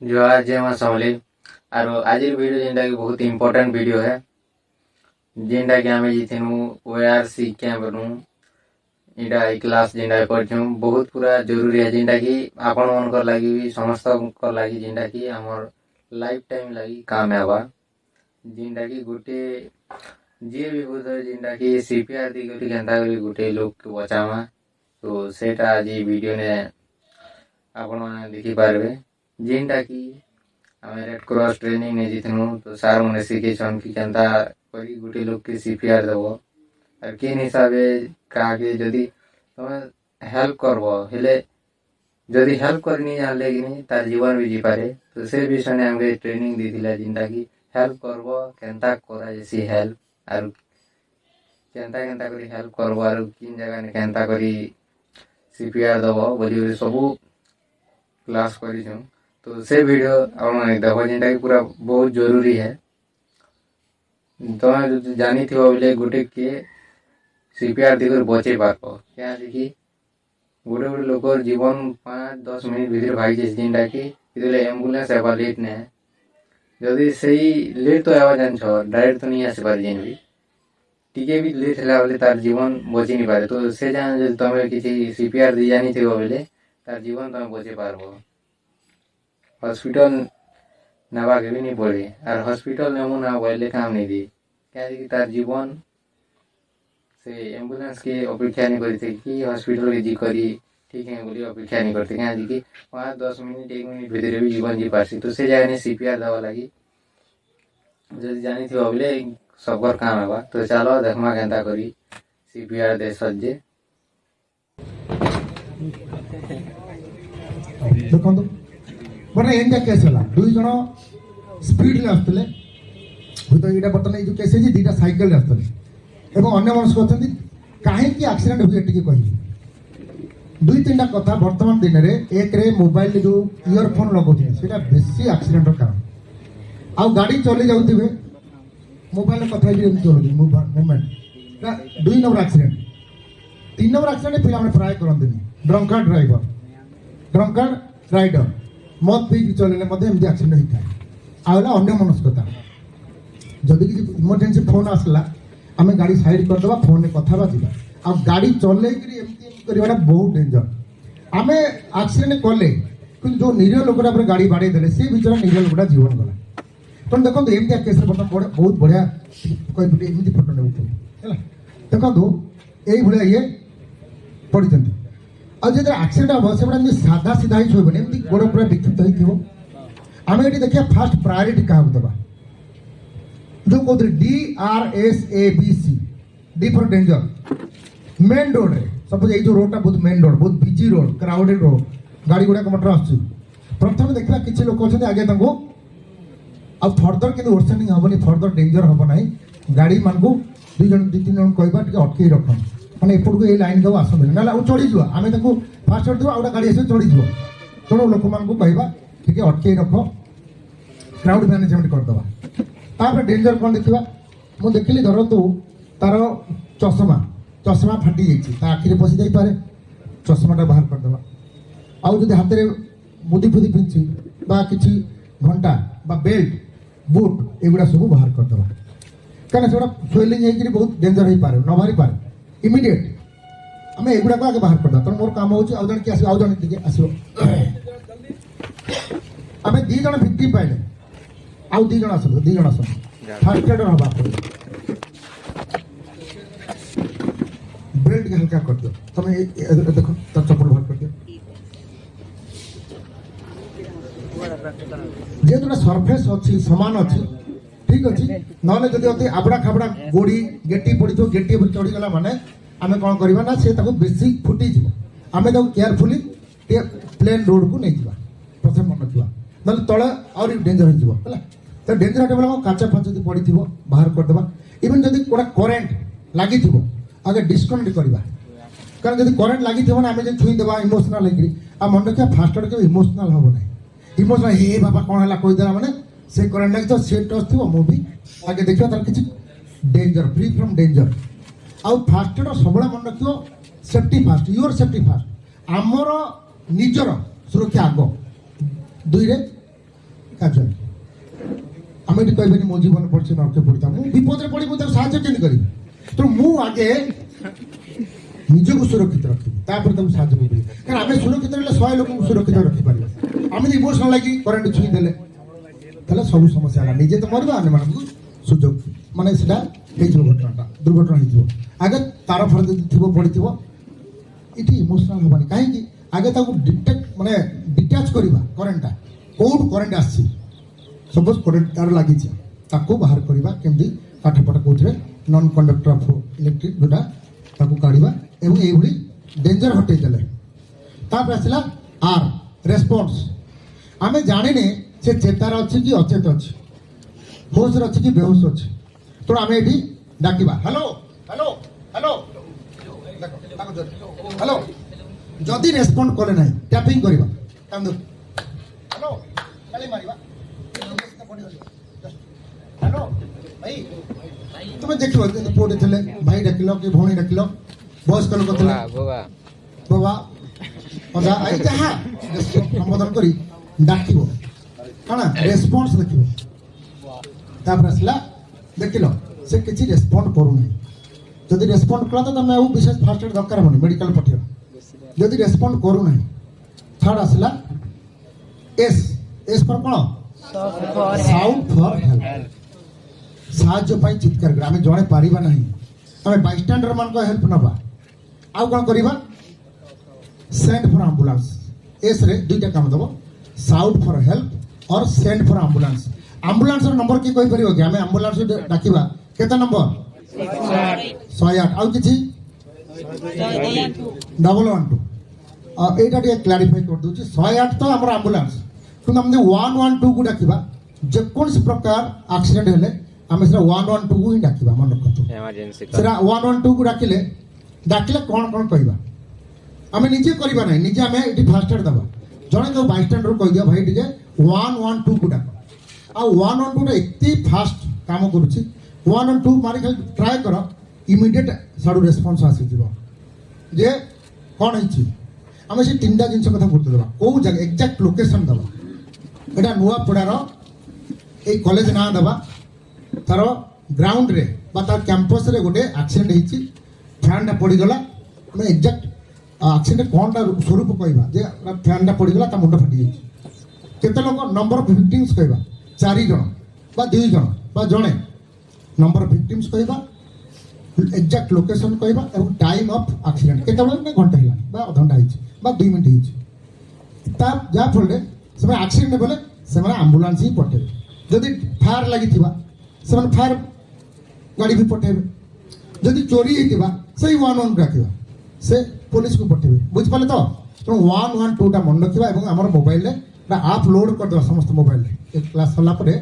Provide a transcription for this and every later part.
जोहार जय मां समली आरो आज वीडियो जेनटा कि बहुत इंपोर्टेंट वीडियो है जेनटा कि आमे जिथिनु ओआरसी कैंप नु इटा क्लास जेनटा करछु बहुत पूरा जरूरी है जेनटा कि आपण मनकर लागि भी समस्त को लागि जेनटा कि हमर लाइफ टाइम लागि काम आवा जेनटा कि गुटे जे भी होत जेनटा कि सीपीआर दी गटी केनता करी गुटे लोग के बचावा तो सेटा आज वीडियो ने आपण माने देखि पारबे जेनटा कि आमे रेड क्रॉस ट्रेनिंग ने जितनु तो सार मने सिखेछन कि केनता करी गुटे लोग के सीपीआर देबो और केन हिसाबे कागे जदी तमे हेल्प करबो हेले जदी हेल्प करनी जानले कि नहीं तार जीवन भी जी पारे तो से विषय ने हमके ट्रेनिंग दी दिला जेनटा कि हेल्प करबो केनता करा जैसी हेल्प और केनता केनता करी हेल्प करबो और किन जगह ने केनता करी सीपीआर देबो बोली सब क्लास करिछु तो से वीडियो आपण देखो जेनटा कि पूरा बहुत जरूरी है तो जानी थी बोले गुटे के सीपीआर दिकर बचे पारबो क्या देखी गोटे गोटे लोकर जीवन 5-10 मिनिट भीतर भाई जे जेनटा कि इदले एम्बुलेंस एबा लेट ने जदी सही लेट तो आवा जान छ डायरेक्ट तो नहीं आसे पार जेन भी टिके भी लेट हला बोले तार जीवन बची नहीं पारे तो से जान जे तमे किछि सीपीआर दी जानी थी बोले तार जीवन तमे बचे पारबो हॉस्पिटल नवा के भी नहीं पड़े और हॉस्पिटल नेमु ना बोले काम नहीं दी क्या कि तार जीवन से एम्बुलेंस के अपेक्षा नहीं करी थे कि हॉस्पिटल के जी करी ठीक है बोली अपेक्षा नहीं करते क्या कि 5-10 मिनट 1 मिनट भीतर भी जीवन जी पासी तो से जाने सीपीआर दवा लगी जब जानी थी बोले सबकर काम आवा तो चलो देखमा केनता करी सीपीआर दे सज्जे देखो बने एंजा केस हला दुई जण स्पीड ले आस्तले होतो एटा बर्तन ए जो केस जे दीटा साइकिल ले आस्तले एवं अन्य मनुष्य कहते कहीं एक्सीडेंट हुए टी कह दुई तीन कथा वर्तमान दिन में एक रे मोबाइल जो इयरफोन लगुते से बेसी एक्सीडेंट कारण आ गाड़ी चली जाऊे मोबाइल कथा चलती movement 2 number accident 3 number accident पिला प्राय करते ड्रंकार्ड ड्राइवर ड्रंकार्ड राइडर मत पी चलने एमती एक्सीडेंट होता है आला अन्य मनस्कता जदि किसी इमरजेंसी फोन आसला आम गाड़ी साइड करदे फोन कथा जा आ गाड़ी चल करवा बहुत डेंजर आम एक्सीडेंट कले कि जो निरीह लोकटा गाड़ी बाड़े देले सी विचार निरीह लोकटा जीवन गला तेणु देखो एमती केस बहुत बढ़िया एमती फोटो ने देखो ये ये पढ़ी आज जो एक्सीडेंट हम से साधा सीधा ही छोड़बे एमती गोड़ पूरा विक्षिप्त हो आम ये देखिए फास्ट प्रायोरिटी क्या देवा जो कहते DRSABC D for danger main road रे सपोज ये जो रोडटा बहुत मेन रोड बहुत बिजी रोड क्राउडेड रोड गाड़ी गुड़ा मोटर आस प्रथम देखा किसी लोक अच्छे आगे आ फर्दर कि वर्सेनिंग हेनी फर्दर डेंजर हम ना गाड़ी मान को 2-3 जन कहवा अटकई रख मैंने एपट ये लाइन को आसते ना चढ़ीज आम फास्ट चढ़ आउटा गाड़ी आस चढ़ीज तेणु लोक मान कहवा टे अटकई रख क्राउड मैनेजमेंट करदे तापर डेंजर कौन देखा मुझे देखिली धरतु तार चषमा चषमा फाटी जाइए आखिरी पशि जापे चषमाटा बाहर करदे आउ जब हाथ में मुदी फुदी पिंधि कि घंटा बेल्ट बुट एगुड़ा सब बाहर करदे कहीं से स्वेलिंग होकर बहुत डेंजर हो पारे न बाहरी पारे इमिडिएट आम एगुड़ा आगे बाहर करदे तेणु मोर कम हो जन किए आस जन टे आस आम 2 जन विक्टिम पाइले आउ 2 जन आस 2 जन आस फास्ट एड हवा बेल्ट के हल्का कर दियो तुम देखो तर चप्पल बाहर कर दियो जेहेतु सरफेस अच्छी सामान अच्छी ठीक अच्छी ना जब आबड़ा खाबड़ा गोड़ी गेटी पड़ी गेटी चढ़ीगला माने आम कौन करवा ना से बेसी फुटीज आम केयरफुली प्लेन रोड को नहीं जावा प्रथम मन रखा ना तले और डेंजर हो तो डेंजर हटे काचा फाच जो पड़ी बाहर करदे इवन जब गोटा करेन्ट लगी आगे डिस्कनेक्ट करवा कारण जब करेन्ट लगी ना आम जो छुईदेवा इमोशनाल होकर मन रखा फास्ट एड के इमोशनाल हम ना इमोशनाल हे बाबा कौन है कहीदेला मैंने से करेन्ट लगी से टच थी मुझे आगे देखा तार किसी डेंजर फ्री फ्रॉम डेंजर आउ फास्ट एड सब मन रख safety fast your safety fast आमर निजर सुरक्षा आग 2 କାଜୁଆଲ ଆମେ ଏଠି କହିବେନି ମୋ ଜୀବନ ପଡ଼ିଛି ନରକେ ପଡ଼ିଥା ମୁଁ ବିପଦରେ ପଡ଼ି ମୁଁ ତାକୁ ସାହାଯ୍ୟ କେମିତି କରିବି ତେଣୁ ମୁଁ ଆଗେ ନିଜକୁ ସୁରକ୍ଷିତ ରଖିବି ତାପରେ ତାକୁ ସାହାଯ୍ୟ କରିବି କାରଣ ଆମେ ସୁରକ୍ଷିତ ରହିଲେ 100 ଲୋକଙ୍କୁ ସୁରକ୍ଷିତ ରଖିପାରିବା ଆମେ ଯଦି ଇମୋସନାଲ ଲାଗି କରେଣ୍ଟ ଛୁଇଁ ଦେଲେ ତାହେଲେ ସବୁ ସମସ୍ୟା ହେଲା ନିଜେ ତ ମରିବା ଅନ୍ୟମାନଙ୍କୁ ସୁଯୋଗ ମାନେ ସେଟା ହେଇଯିବ ଘଟଣାଟା ଦୁର୍ଘଟଣା ହେଇଯିବ ଆଗେ ତାର ଫାର ଯଦି ଥିବ ପଡ଼ିଥିବ ଏଠି ଇମୋସନାଲ ହେବାନି କାହିଁକି ଆଗେ ତାକୁ ଡିଟେକ୍ଟ ମାନେ ଡିଟାଚ୍ କରିବା କରେଣ୍ଟଟା କୋଉଠୁ କରେଣ୍ଟ ଆସିଛି ସପୋଜ କରେଣ୍ଟ ତାର ଲାଗିଛି ତାକୁ ବାହାର କରିବା କେମିତି କାଠପାଠ କୋଉଥିରେ ନନ୍ କଣ୍ଡକ୍ଟର ଅଫ୍ ଇଲେକ୍ଟ୍ରିକ୍ ଯୋଉଟା ତାକୁ କାଢ଼ିବା ଏବଂ ଏଇଭଳି ଡେଞ୍ଜର ହଟେଇ ଦେଲେ ତାପରେ ଆସିଲା ଆର୍ ରେସ୍ପନ୍ସ ଆମେ ଜାଣିନେ ସେ ଚେତାର ଅଛି କି ଅଚେତ ଅଛି ହୋସରେ ଅଛି କି ବେହୋସ ଅଛି ତେଣୁ ଆମେ ଏଠି ଡାକିବା ହ୍ୟାଲୋ ହ୍ୟାଲୋ ହ୍ୟାଲୋ ହ୍ୟାଲୋ ଯଦି ରେସ୍ପଣ୍ଡ କଲେ ନାହିଁ ଟ୍ୟାପିଂ କରିବା ହ୍ୟାଲୋ ଗାଳି ମାରିବା ହ୍ୟାଲୋ ଭାଇ ତୁମେ ଦେଖିବ ପୁଅଟେ ଥିଲେ ଭାଇ ଡାକିଲ କି ଭଉଣୀ ଡାକିଲ ବୟସ୍କ ଲୋକ ଥିଲେ ବାବା ଅଜା ଆଇ ଯାହା ସମ୍ବୋଧନ କରି ଡାକିବ କାରଣ ରେସ୍ପନ୍ସ ଦେଖିବ ତାପରେ ଆସିଲା ଦେଖିଲ ସେ କିଛି ରେସ୍ପଣ୍ଡ କରୁନାହିଁ ଯଦି ରେସ୍ପଣ୍ଡ କଲା ତ ତମେ ଆଉ ବିଶେଷ ଫାର୍ଷ୍ଟ ଏଡ୍ ଦରକାର ହେବନି ମେଡିକାଲ ପଠେଇବ ଯଦି ରେସ୍ପଣ୍ଡ କରୁନାହିଁ ଥାର୍ଡ ଆସିଲା ଏସ୍ ଏସ୍ ଫର୍ କ'ଣ ସାଉଣ୍ଡ ଫର୍ ହେଲ୍ପ ସାହାଯ୍ୟ ପାଇଁ ଚିତ୍କାର କରିବା ଆମେ ଜଣେ ପାରିବା ନାହିଁ ଆମେ ବାଇଷ୍ଟାଣ୍ଡର ମାନଙ୍କ ହେଲ୍ପ ନେବା ଆଉ କ'ଣ କରିବା ସେଣ୍ଡ ଫର୍ ଆମ୍ବୁଲାନ୍ସ ଏସ୍ରେ ଦୁଇଟା କାମ ଦେବ sound for help or send for ambulance ଆମ୍ବୁଲାନ୍ସର ନମ୍ବର କିଏ କହିପାରିବ କି ଆମେ ଆମ୍ବୁଲାନ୍ସ ଡାକିବା କେତେ ନମ୍ବର 108 ଆଉ କିଛି 112 এইটা ଟିକେ ক্লারিফাই କରିଦେଉଛି 108 ତ ଆମର ଆମ୍ବୁଲାନ୍ସ କିନ୍ତୁ ଆମେ 112 କୁ ଡାକିବା ଯେକୌଣସି ପ୍ରକାର ଆକ୍ସିଡେଣ୍ଟ ହେଲେ ଆମେ ସେଟା 112 କୁ ହିଁ ଡାକିବା ମନେ ରଖନ୍ତୁ ସେଟା 112 କୁ ଡାକିଲେ କ'ଣ କହିବା ଆମେ ନିଜେ କରିବା ନାହିଁ ନିଜେ ଆମେ ଏଠି ଫାର୍ଷ୍ଟ ଏଡ୍ ଦେବା ଜଣେ ଯୋଉ ବାଇଷ୍ଟାଣ୍ଡର କହିଦିଅ ଭାଇ ଟିକେ 112 କୁ ଡାକ ଆଉ 112 ଟା ଏତେ ଫାଷ୍ଟ କାମ କରୁଛି 112 ମାରି ଖାଲି ଟ୍ରାଏ କର ଇମିଡିଏଟ୍ ସାଡ଼ୁ ରେସ୍ପନ୍ସ ଆସିଯିବ ଯେ କ'ଣ ହେଇଛି ଆମେ ସେ ତିନିଟା ଜିନିଷ କଥା ଗୁରୁତ୍ୱ ଦେବା କେଉଁ ଜାଗା ଏକ୍ଜାକ୍ଟ ଲୋକେସନ୍ ଦେବା ଏଇଟା ନୂଆପଡ଼ାର ଏଇ କଲେଜ ନାଁ ଦେବା ତାର ଗ୍ରାଉଣ୍ଡରେ ବା ତାର କ୍ୟାମ୍ପସରେ ଗୋଟେ ଆକ୍ସିଡେଣ୍ଟ ହେଇଛି ଫ୍ୟାନ୍ଟା ପଡ଼ିଗଲା ଆମେ ଏକ୍ଜାକ୍ଟ ଆକ୍ସିଡେଣ୍ଟ କ'ଣଟା ସ୍ୱରୂପ କହିବା ଯେ ଫ୍ୟାନ୍ଟା ପଡ଼ିଗଲା ତା ମୁଣ୍ଡ ଫାଟିଯାଇଛି କେତେ ଲୋକ ନମ୍ବର ଅଫ୍ ଭିକ୍ଟିମ୍ସ କହିବା 4 ଜଣ ବା 2 ଜଣ ବା ଜଣେ ନମ୍ବର ଅଫ୍ ଭିକ୍ଟିମ୍ସ କହିବା ଏକ୍ଜାକ୍ଟ ଲୋକେସନ୍ କହିବା ଏବଂ ଟାଇମ୍ ଅଫ୍ ଆକ୍ସିଡେଣ୍ଟ କେତେବେଳେ ନା ଘଣ୍ଟା ହେଲାଣି ବା ଅଧଘଣ୍ଟା ହେଇଛି ବା 2 ମିନିଟ୍ ହେଇଛି ତା ଯାହାଫଳରେ ସେମାନେ ଆକ୍ସିଡେଣ୍ଟ ବୋଲେ ସେମାନେ ଆମ୍ବୁଲାନ୍ସ ହିଁ ପଠାଇବେ ଯଦି ଫାୟାର ଲାଗିଥିବା ସେମାନେ ଫାୟାର ଗାଡ଼ି ବି ପଠାଇବେ ଯଦି ଚୋରି ହେଇଥିବା ସେଇ 112 ଡାକିବା ସେ ପୋଲିସକୁ ପଠାଇବେ ବୁଝିପାରିଲେ ତ ତେଣୁ 112ଟା ମନେ ରଖିବା ଏବଂ ଆମର ମୋବାଇଲରେ ଗୋଟେ ଆପ୍ ଲୋଡ୍ କରିଦେବା ସମସ୍ତ ମୋବାଇଲରେ ଏ କ୍ଲାସ୍ ସରିଲା ପରେ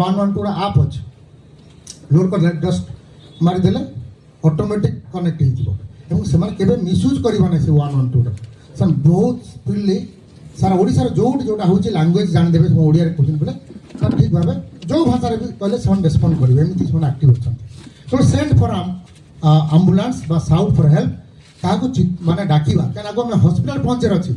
112ଟା ଆପ୍ ଅଛି ଲୋଡ୍ କରିଦେଲେ ଜଷ୍ଟ ମାରିଦେଲେ ଅଟୋମେଟିକ୍ କନେକ୍ଟ ହେଇଯିବ ଏବଂ ସେମାନେ କେବେ ମିସ୍ୟୁଜ୍ କରିବା ନାହିଁ ସେ 112ଟା ସେମାନେ ବହୁତ ସ୍ପିଡଲି ସାରା ଓଡ଼ିଶାର ଯୋଉଠି ଯୋଉଟା ହେଉଛି ଲାଙ୍ଗୁଏଜ ଜାଣିଦେବେ ସେମାନେ ଓଡ଼ିଆରେ କହୁଛନ୍ତି ବୋଲେ ସେମାନେ ଠିକ୍ ଭାବେ ଯୋଉ ଭାଷାରେ ବି କହିଲେ ସେମାନେ ରେସ୍ପଣ୍ଡ କରିବେ ଏମିତି ସେମାନେ ଆକ୍ଟିଭ୍ ଅଛନ୍ତି ତେଣୁ ସେଣ୍ଡ ଫର୍ ଆମ୍ବୁଲାନ୍ସ ବା ସାଉଣ୍ଡ ଫର୍ ହେଲ୍ପ କାହାକୁ ମାନେ ଡାକିବା କାରଣ ଆଗ ଆମେ ହସ୍ପିଟାଲ ପହଞ୍ଚିବାର ଅଛି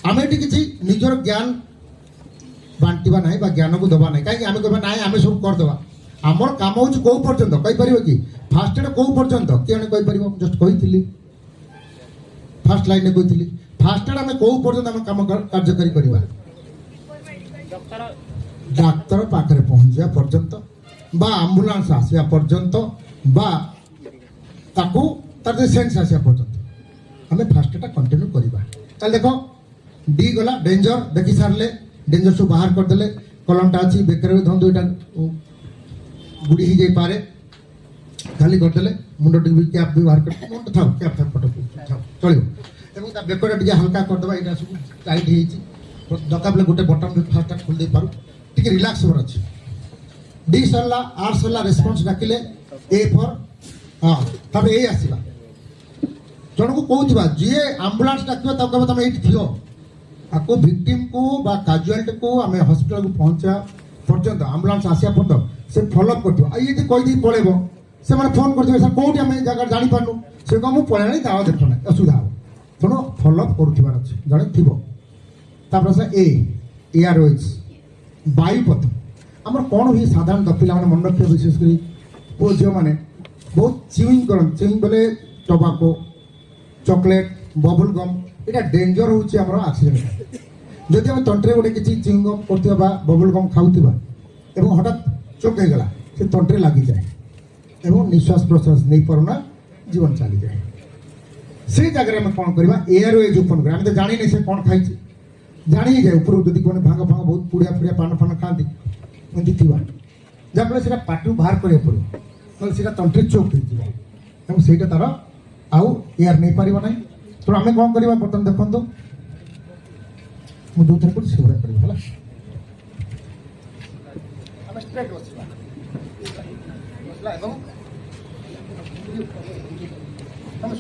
ଆମେ ଏଠି କିଛି ନିଜର ଜ୍ଞାନ ବାଣ୍ଟିବା ନାହିଁ ବା ଜ୍ଞାନକୁ ଦେବା ନାହିଁ କାହିଁକି ଆମେ କହିବା ନାହିଁ ଆମେ ସବୁ କରିଦେବା ଆମର କାମ ହେଉଛି କୋଉ ପର୍ଯ୍ୟନ୍ତ କହିପାରିବ କି ଫାର୍ଷ୍ଟ ଏଡ୍ କୋଉ ପର୍ଯ୍ୟନ୍ତ କିଏ ଜଣେ କହିପାରିବ ମୁଁ ଜଷ୍ଟ କହିଥିଲି ଫାର୍ଷ୍ଟ ଲାଇନରେ କହିଥିଲି ଫାର୍ଷ୍ଟ ଏଡ୍ ଆମେ କୋଉ ପର୍ଯ୍ୟନ୍ତ ଆମେ କାମ କାର୍ଯ୍ୟକାରୀ କରିବା ଡାକ୍ତର ପାଖରେ ପହଞ୍ଚିବା ପର୍ଯ୍ୟନ୍ତ ବା ଆମ୍ବୁଲାନ୍ସ ଆସିବା ପର୍ଯ୍ୟନ୍ତ ବା ତାକୁ ତାର ସେନ୍ସ ଆସିବା ପର୍ଯ୍ୟନ୍ତ ଆମେ ଫାର୍ଷ୍ଟ ଏଡ୍ଟା କଣ୍ଟିନ୍ୟୁ କରିବା ତାହେଲେ ଦେଖ ଡି ଗଲା ଡେଞ୍ଜର ଦେଖି ସାରିଲେ ଡେଞ୍ଜର ସବୁ ବାହାର କରିଦେଲେ କଲମଟା ଅଛି ବେକରେ ବି ଧରନ୍ତୁ ଏଇଟା ବୁଡ଼ି ହେଇଯାଇପାରେ ଖାଲି କରିଦେଲେ ମୁଣ୍ଡ ଟିକେ ବି କ୍ୟାପ୍ ବି ବାହାର କରି ମୁଣ୍ଡ ଥାଉ କ୍ୟାପ୍ ଥାଉ ଫଟୋ ଥାଉ ଚଳିବ ଏବଂ ତା ବେକଟା ଟିକେ ହାଲକା କରିଦେବା ଏଇଟା ସବୁ ଟାଇଟ୍ ହେଇଛି ଦରକାର ବେଳେ ଗୋଟେ ବଟନ୍ ବି ଫାର୍ଷ୍ଟ ଖୋଲି ଦେଇପାରୁ ଟିକେ ରିଲାକ୍ସ ହେବାର ଅଛି ଡି ସରିଲା ଆର୍ ସରିଲା ରେସ୍ପନ୍ସ ଡାକିଲେ ଏ ଫର୍ ହଁ ତାପରେ ଏ ଆସିଲା ଜଣକୁ କହୁଥିବା ଯିଏ ଆମ୍ବୁଲାନ୍ସ ଡାକିବ ତାକୁ କହିବ ତମେ ଏଇଠି ଥିବ ତାକୁ ଭିକ୍ଟିମ୍କୁ ବା କାଜୁଆଲିଟିକୁ ଆମେ ହସ୍ପିଟାଲକୁ ପହଞ୍ଚିବା ପର୍ଯ୍ୟନ୍ତ ଆମ୍ବୁଲାନ୍ସ ଆସିବା ପର୍ଯ୍ୟନ୍ତ ସେ ଫଲୋଅପ୍ କରିଥିବ ଆଉ ଇଏ କହିଦେଇ ପଳେଇବ ସେମାନେ ଫୋନ୍ କରିଥିବେ ସାର୍ କୋଉଠି ଆମେ ଜାଗା ଜାଣିପାରୁନୁ ସେ କହ ମୁଁ ପଳେଇଲାଣି ତାର ଦେଖ ନାହିଁ ଅସୁବିଧା ହେବ ତେଣୁ ଫଲୋଅପ୍ କରୁଥିବାର ଅଛି ଜଣେ ଥିବ ତାପରେ ସେ ଏଆର୍ଓଏଚ୍ ବାୟୁପଥ ଆମର କ'ଣ ହୁଏ ସାଧାରଣତଃ ପିଲାମାନେ ମନେ ରଖିବେ ବିଶେଷ କରି ପୁଅ ଝିଅମାନେ ବହୁତ ଚିଉଇଂ କରନ୍ତି। ଚିଉଇଂ ବୋଲେ ଟବାକୋ, ଚକୋଲେଟ୍, ବବୁଲ୍ ଗମ୍, ଏଇଟା ଡେଞ୍ଜର ହେଉଛି ଆମର ଆକ୍ସିଡେଣ୍ଟ। ଯଦି ଆମେ ତଣ୍ଟିରେ ଗୋଟେ କିଛି ଚିଉଇଂ ଗମ୍ କରୁଥିବା ବା ବବୁଲ୍ ଗମ୍ ଖାଉଥିବା ଏବଂ ହଠାତ୍ ଚୋକ୍ ହେଇଗଲା, ସେ ତଣ୍ଟିରେ ଲାଗିଯାଏ ଏବଂ ନିଶ୍ୱାସ ପ୍ରଶ୍ୱାସ ନେଇପାରୁନା, ଜୀବନ ଚାଲିଯାଏ। ସେଇ ଜାଗାରେ ଆମେ କ'ଣ କରିବା, ଏୟାର ୱେଜ୍ ଓପନ୍ କରିବା। ଆମେ ତ ଜାଣିନି ସେ କ'ଣ ଖାଇଛି, ଜାଣି ହେଇଯାଏ ଉପରକୁ ଯଦି କ'ଣ ଭାଙ୍ଗ ଫାଙ୍ଗ ବହୁତ ପୁଡ଼ିଆ ଫୁଡ଼ିଆ ପାନ ଫାନ ଖାଆନ୍ତି ଏମିତି ଥିବା, ଯାହାଫଳରେ ସେଇଟା ପାଟିରୁ ବାହାର କରିବାକୁ ପଡ଼ିବ, ନହେଲେ ସେଇଟା ତଣ୍ଟିରେ ଚୋକ୍ ହେଇଯିବ ଏବଂ ସେଇଟା ତାର ଆଉ ଏୟାର ନେଇପାରିବ ନାହିଁ। ତେଣୁ ଆମେ କ'ଣ କରିବା, ବର୍ତ୍ତମାନ ଦେଖନ୍ତୁ ମୁଁ ଯେଉଁଥିରେ କରୁଛି ସେଭଳିଆ କରିବା ହେଲା। ଆମେ ଷ୍ଟ୍ରେଟ୍ ବସିବା ଏବଂ ଆମେ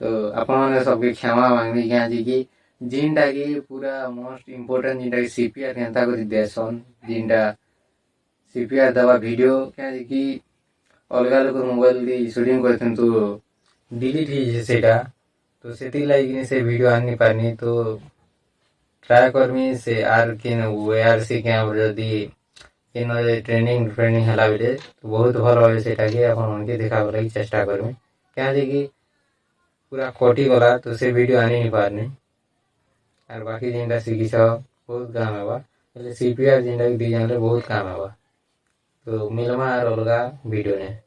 तो आपने सबके क्षमा मांगनी क्या कि जिनटा कि पूरा मोस्ट इम्पोर्टेंट जिनटा कि सीपीआर केनता कर देसन जिनटा सीपीआर दवा वीडियो क्या कि अलग लोग मोबाइल दी शूटिंग करते तो डिलीट ही सेटा, तो सेती लाइक से वीडियो आनी पानी, तो ट्राई करमी से आर किन ओआरसी कैमरा जदी किन ट्रेनिंग हला बेले तो बहुत भल होय सेटा कि अपन उनके दिखाव लगी चेष्टा करमी क्या कि पूरा कटी गला तो से वीडियो आनी नहीं पारनी और बाकी जिनटा सीखी बहुत काम है सीपीआर जिनटा दी जाने बहुत काम है। तो मिलमा और अलग वीडियो ने।